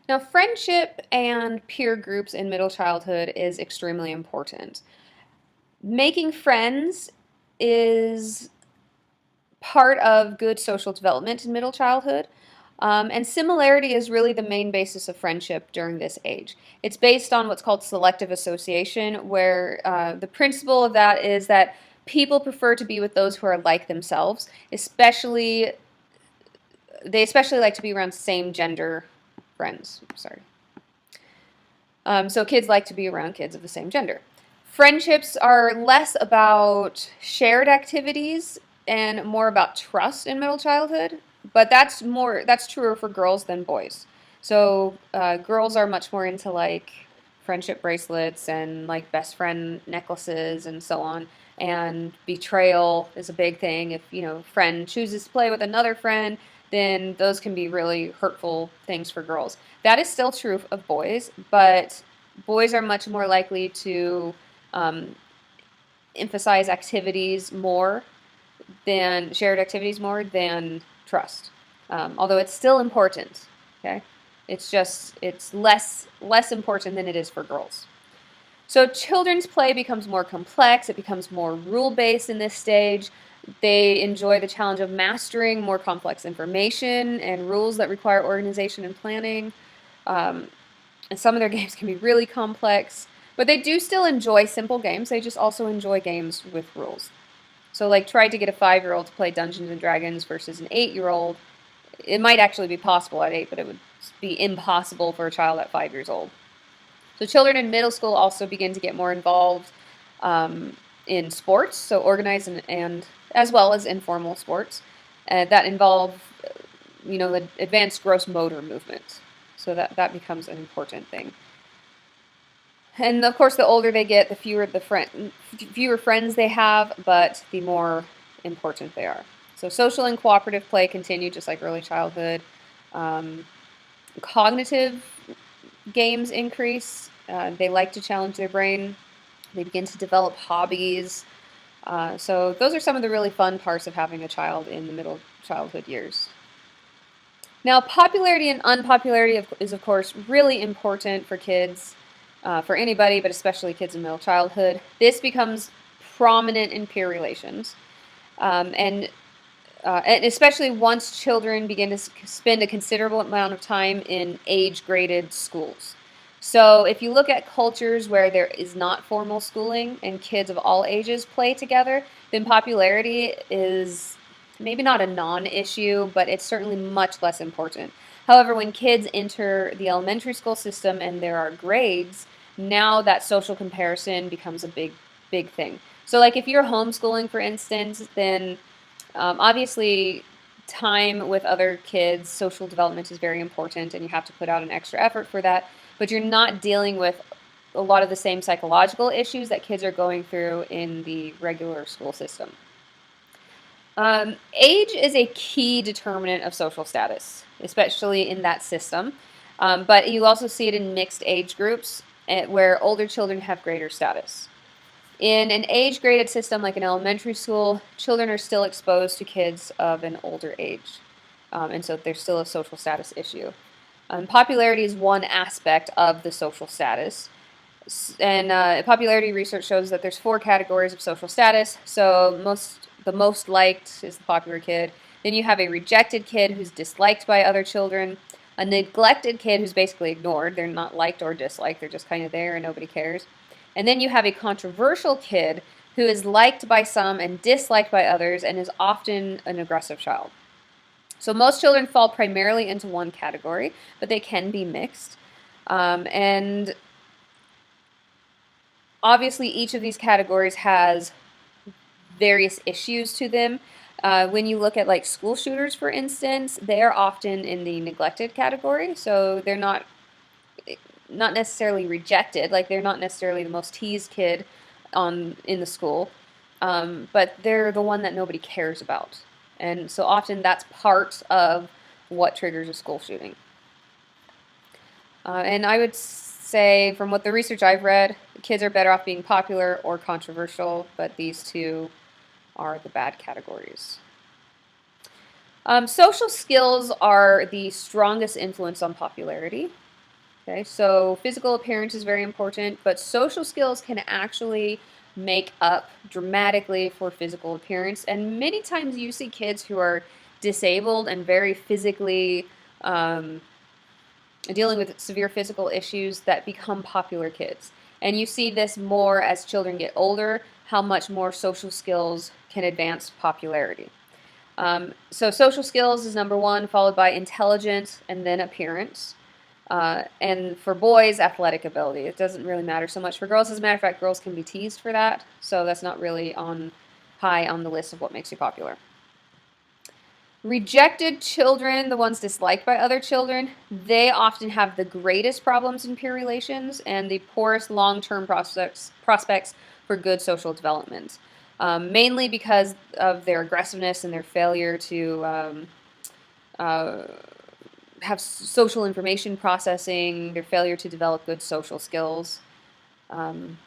Now, friendship and peer groups in middle childhood is extremely important. Making friends is part of good social development in middle childhood. And similarity is really the main basis of friendship during this age. It's based on what's called selective association, where the principle of that is that people prefer to be with those who are like themselves, especially they especially like to be around same gender friends. Sorry. So kids like to be around kids of the same gender. Friendships are less about shared activities and more about trust in middle childhood, but that's truer for girls than boys. So girls are much more into like friendship bracelets and like best friend necklaces and so on. And betrayal is a big thing. If a friend chooses to play with another friend, then those can be really hurtful things for girls. That is still true of boys, but boys are much more likely to um, emphasize activities more than shared activities more than trust. Although it's still important, okay? It's less important than it is for girls. So children's play becomes more complex. It becomes more rule-based in this stage. They enjoy the challenge of mastering more complex information and rules that require organization and planning. Um, and some of their games can be really complex, but they do still enjoy simple games. They just also enjoy games with rules. So, like, try to get a 5-year-old to play Dungeons and Dragons versus an 8-year-old. It might actually be possible at 8, but it would be impossible for a child at 5 years old. So children in middle school also begin to get more involved in sports, so organized and as well as informal sports that involve, the advanced gross motor movement. So that becomes an important thing. And of course, the older they get, the fewer friends they have, but the more important they are. So social and cooperative play continue just like early childhood. Um, Cognitive games increase. They like to challenge their brain. They begin to develop hobbies. So those are some of the really fun parts of having a child in the middle childhood years. Now, popularity and unpopularity is, of course, really important for kids, for anybody, but especially kids in middle childhood. This becomes prominent in peer relations. And especially once children begin to spend a considerable amount of time in age-graded schools. So if you look at cultures where there is not formal schooling and kids of all ages play together, then popularity is maybe not a non-issue, but it's certainly much less important. However, when kids enter the elementary school system and there are grades, now that social comparison becomes a big thing. So like if you're homeschooling, for instance, then obviously time with other kids, social development is very important, and you have to put out an extra effort for that. But you're not dealing with a lot of the same psychological issues that kids are going through in the regular school system. Age is a key determinant of social status, especially in that system. But you also see it in mixed age groups where older children have greater status. In an age-graded system like an elementary school, children are still exposed to kids of an older age. And so there's still a social status issue. Popularity is one aspect of the social status. And popularity research shows that there's 4 categories of social status. So the most liked is the popular kid. Then you have a rejected kid who's disliked by other children. A neglected kid who's basically ignored. They're not liked or disliked. They're just kind of there and nobody cares. And then you have a controversial kid who is liked by some and disliked by others and is often an aggressive child. So most children fall primarily into one category, but they can be mixed. And obviously each of these categories has various issues to them. When you look at like school shooters, for instance, they're often in the neglected category, so they're not necessarily rejected, like they're not necessarily the most teased kid in the school, but they're the one that nobody cares about. And so often that's part of what triggers a school shooting. And I would say, from what the research I've read, kids are better off being popular or controversial, but these two are the bad categories. Social skills are the strongest influence on popularity. Okay, so physical appearance is very important, but social skills can actually make up dramatically for physical appearance. And many times you see kids who are disabled and very physically um, dealing with severe physical issues that become popular kids. And you see this more as children get older, how much more social skills can advance popularity. So social skills is number one, followed by intelligence and then appearance. And for boys, athletic ability. It doesn't really matter so much for girls. As a matter of fact, girls can be teased for that, so that's not really on high on the list of what makes you popular. Rejected children, the ones disliked by other children, they often have the greatest problems in peer relations and the poorest long-term prospects for good social development. Mainly because of their aggressiveness and their failure to uh, have social information processing, their failure to develop good social skills. Um,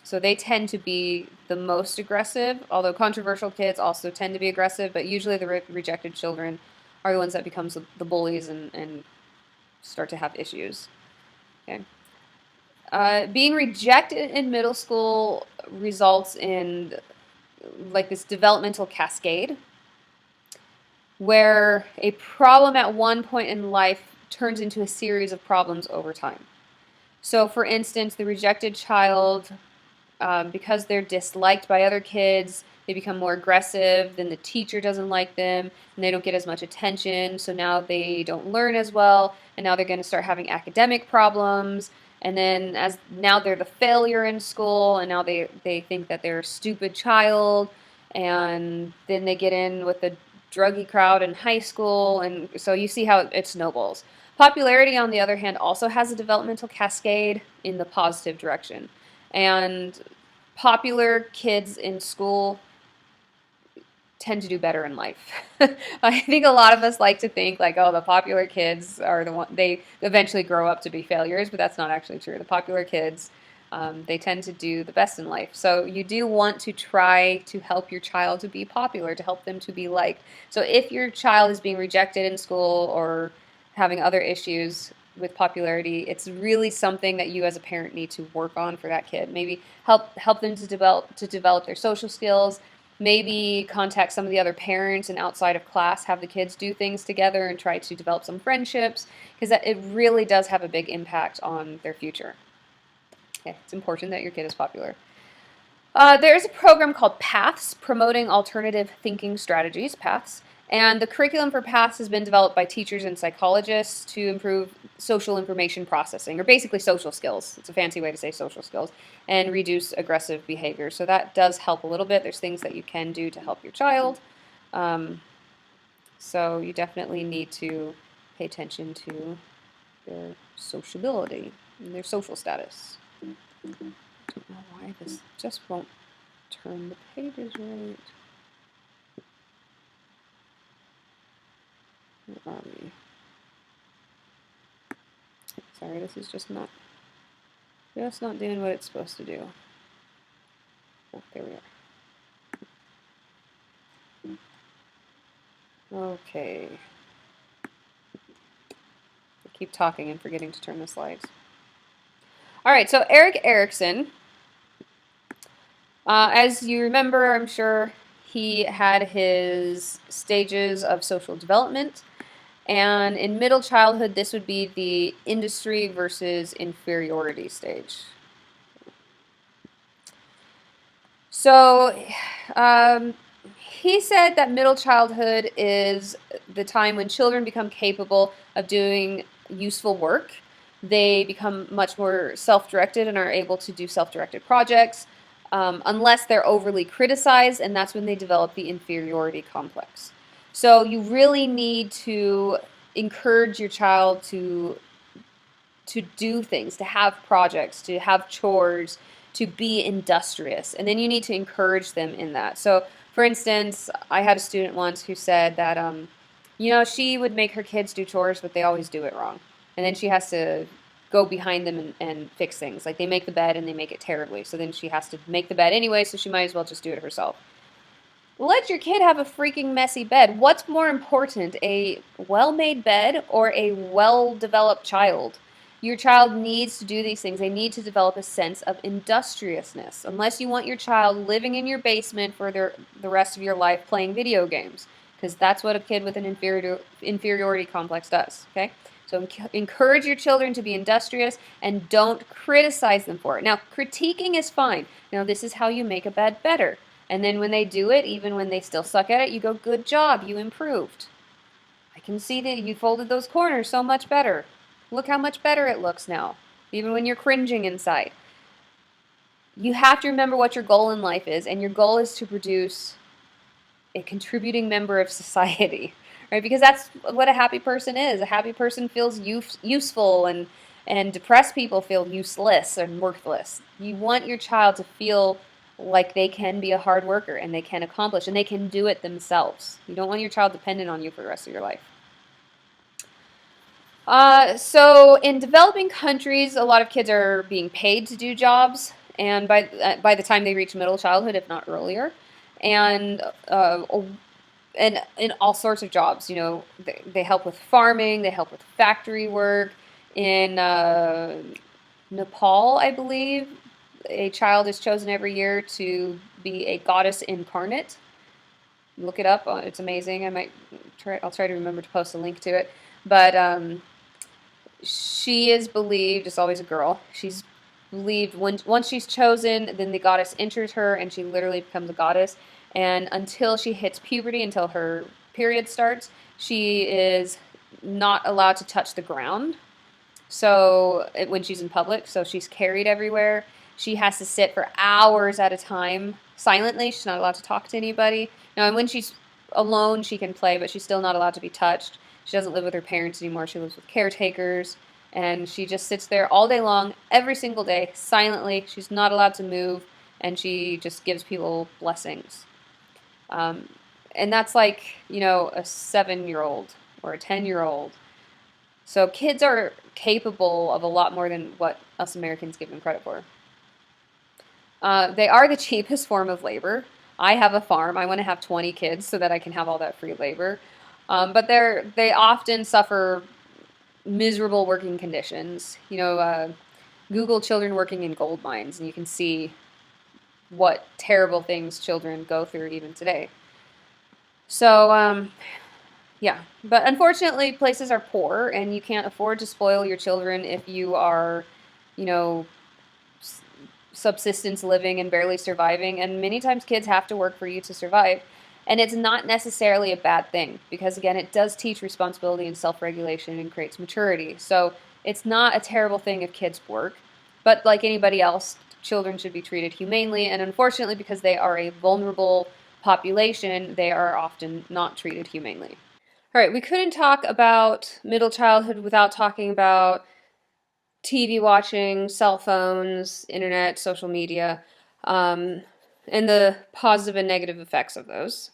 so they tend to be the most aggressive, although controversial kids also tend to be aggressive, but usually the rejected children are the ones that become the bullies and start to have issues. Okay. Being rejected in middle school results in like this developmental cascade where a problem at one point in life turns into a series of problems over time. So, for instance, the rejected child, because they're disliked by other kids, they become more aggressive, then the teacher doesn't like them, and they don't get as much attention, so now they don't learn as well, and now they're going to start having academic problems, and then as now they're the failure in school, and now they think that they're a stupid child, and then they get in with the druggy crowd in high school, and so you see how it snowballs. Popularity, on the other hand, also has a developmental cascade in the positive direction. And popular kids in school tend to do better in life. I think a lot of us like to think like, oh, the popular kids are the one they eventually grow up to be failures, but that's not actually true. The popular kids, they tend to do the best in life. So you do want to try to help your child to be popular, to help them to be liked. So if your child is being rejected in school or having other issues with popularity, it's really something that you as a parent need to work on for that kid. Maybe help them to develop their social skills. Maybe contact some of the other parents and outside of class, have the kids do things together and try to develop some friendships, because it really does have a big impact on their future. Okay, it's important that your kid is popular. There's a program called PATHS, Promoting Alternative Thinking Strategies, PATHS, and the curriculum for PATHS has been developed by teachers and psychologists to improve social information processing, or basically social skills. It's a fancy way to say social skills, and reduce aggressive behavior. So that does help a little bit. There's things that you can do to help your child. So you definitely need to pay attention to their sociability and their social status. I don't know why this just won't turn the pages right. Where are we? Sorry, this is just not doing what it's supposed to do. Oh, there we are. Okay. I keep talking and forgetting to turn the slides. All right, so Erik Erikson, as you remember, I'm sure he had his stages of social development. And in middle childhood, this would be the industry versus inferiority stage. So he said that middle childhood is the time when children become capable of doing useful work. They become much more self-directed and are able to do self-directed projects, unless they're overly criticized, and that's when they develop the inferiority complex. So you really need to encourage your child to do things, to have projects, to have chores, to be industrious. And then you need to encourage them in that. So, for instance, I had a student once who said that, she would make her kids do chores, but they always do it wrong. And then she has to go behind them and fix things. Like they make the bed and they make it terribly. So then she has to make the bed anyway, so she might as well just do it herself. Let your kid have a freaking messy bed. What's more important, a well-made bed or a well-developed child? Your child needs to do these things. They need to develop a sense of industriousness, unless you want your child living in your basement for the rest of your life playing video games, because that's what a kid with an inferiority complex does. Okay? So encourage your children to be industrious and don't criticize them for it. Now, critiquing is fine. Now, this is how you make a bed better. And then when they do it, even when they still suck at it, you go, good job, you improved. I can see that you folded those corners so much better. Look how much better it looks now, even when you're cringing inside. You have to remember what your goal in life is, and your goal is to produce a contributing member of society, right? Because that's what a happy person is. A happy person feels useful, and depressed people feel useless and worthless. You want your child to feel like they can be a hard worker and they can accomplish and they can do it themselves. You don't want your child dependent on you for the rest of your life. So in developing countries, a lot of kids are being paid to do jobs, and by the time they reach middle childhood, if not earlier, and and in all sorts of jobs. You know, they help with farming, they help with factory work. In Nepal, I believe, a child is chosen every year to be a goddess incarnate. Look it up; it's amazing. I'll try to remember to post a link to it, but. She is believed, it's always a girl, she's believed once she's chosen, then the goddess enters her and she literally becomes a goddess. And until she hits puberty, until her period starts, she is not allowed to touch the ground. So when she's in public, so she's carried everywhere. She has to sit for hours at a time silently. She's not allowed to talk to anybody. Now, and when she's alone, she can play, but she's still not allowed to be touched. She doesn't live with her parents anymore. She lives with caretakers, and she just sits there all day long, every single day, silently. She's not allowed to move, and she just gives people blessings. Um, and that's like, you know, a 7-year-old or a 10-year-old. So kids are capable of a lot more than what us Americans give them credit for. They are the cheapest form of labor. I have a farm. I want to have 20 kids so that I can have all that free labor. But they often suffer miserable working conditions. You know, Google children working in gold mines, and you can see what terrible things children go through even today. So, yeah. But unfortunately, places are poor, and you can't afford to spoil your children if you are, you know, subsistence living and barely surviving. And many times kids have to work for you to survive. And it's not necessarily a bad thing because, again, it does teach responsibility and self-regulation and creates maturity. So it's not a terrible thing if kids work. But like anybody else, children should be treated humanely. And unfortunately, because they are a vulnerable population, they are often not treated humanely. All right, we couldn't talk about middle childhood without talking about TV watching, cell phones, internet, social media, um, and the positive and negative effects of those.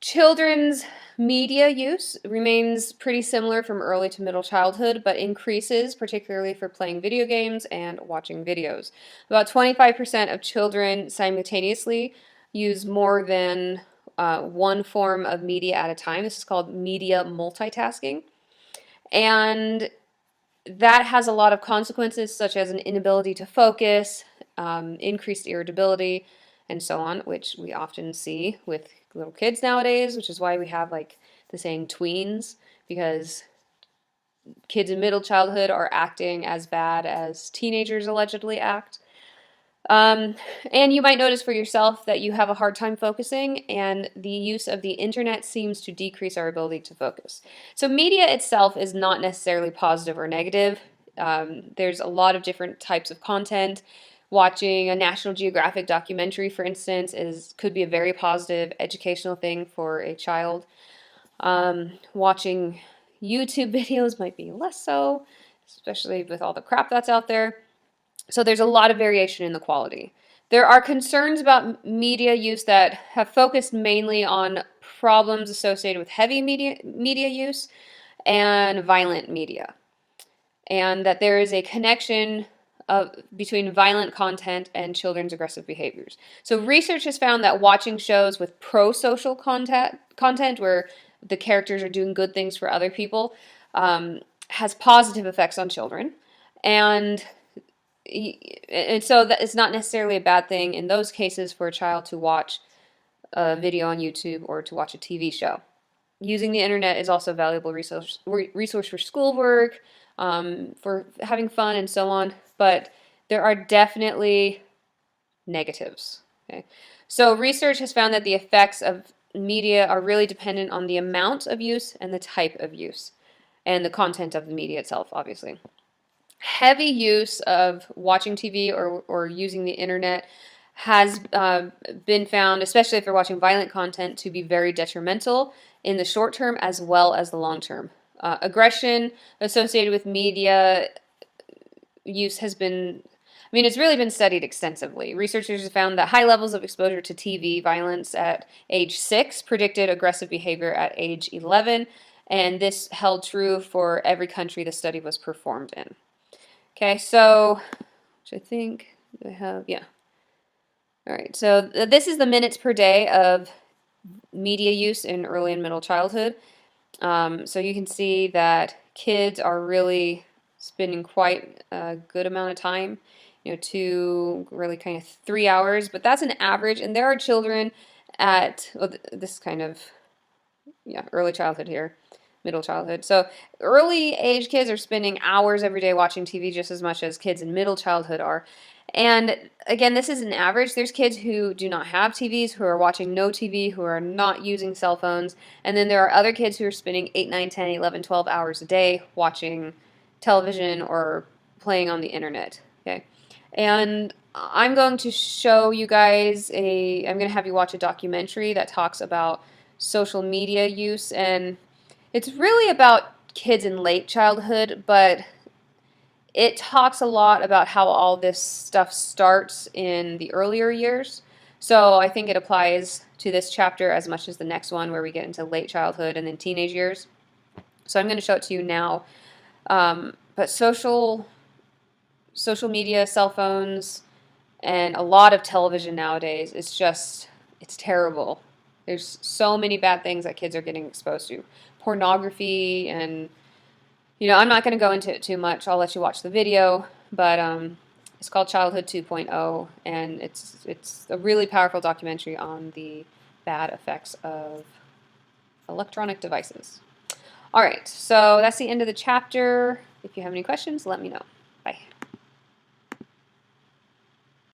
Children's media use remains pretty similar from early to middle childhood, but increases, particularly for playing video games and watching videos. About 25% of children simultaneously use more than one form of media at a time. This is called media multitasking. And that has a lot of consequences, such as an inability to focus, increased irritability, and so on, which we often see with little kids nowadays, which is why we have like the saying tweens, because kids in middle childhood are acting as bad as teenagers allegedly act. Um, and you might notice for yourself that you have a hard time focusing, and the use of the internet seems to decrease our ability to focus. So, media itself is not necessarily positive or negative. There's a lot of different types of content. Watching a National Geographic documentary, for instance, could be a very positive educational thing for a child. Watching YouTube videos might be less so, especially with all the crap that's out there. So there's a lot of variation in the quality. There are concerns about media use that have focused mainly on problems associated with heavy media use and violent media, and that there is a connection between violent content and children's aggressive behaviors. So research has found that watching shows with pro-social content where the characters are doing good things for other people, has positive effects on children, and so that it's not necessarily a bad thing in those cases for a child to watch a video on YouTube or to watch a TV show. Using the internet is also a valuable resource for schoolwork, for having fun, and so on. But there are definitely negatives. Okay, so research has found that the effects of media are really dependent on the amount of use and the type of use, and the content of the media itself, obviously. Heavy use of watching TV or using the internet has been found, especially if you're watching violent content, to be very detrimental in the short term as well as the long term. Aggression associated with media use has been, I mean, it's really been studied extensively. Researchers have found that high levels of exposure to TV violence at age 6 predicted aggressive behavior at age 11, and this held true for every country the study was performed in. Okay, so, which I think I have, yeah. All right, so this is the minutes per day of media use in early and middle childhood. So you can see that kids are really spending quite a good amount of time, 2, really kind of 3 hours, but that's an average. And there are children at, well, this kind of, yeah, early childhood here, middle childhood. So early age kids are spending hours every day watching TV just as much as kids in middle childhood are. And again, this is an average. There's kids who do not have TVs, who are watching no TV, who are not using cell phones. And then there are other kids who are spending 8, 9, 10, 11, 12 hours a day watching television or playing on the internet. Okay. And I'm going to show you guys I'm going to have you watch a documentary that talks about social media use, and it's really about kids in late childhood, but it talks a lot about how all this stuff starts in the earlier years. So I think it applies to this chapter as much as the next one where we get into late childhood and then teenage years. So I'm going to show it to you now. But social media, cell phones, and a lot of television nowadays, it's terrible. There's so many bad things that kids are getting exposed to. Pornography, and I'm not going to go into it too much. I'll let you watch the video, but it's called Childhood 2.0, and it's a really powerful documentary on the bad effects of electronic devices. All right, so that's the end of the chapter. If you have any questions, let me know.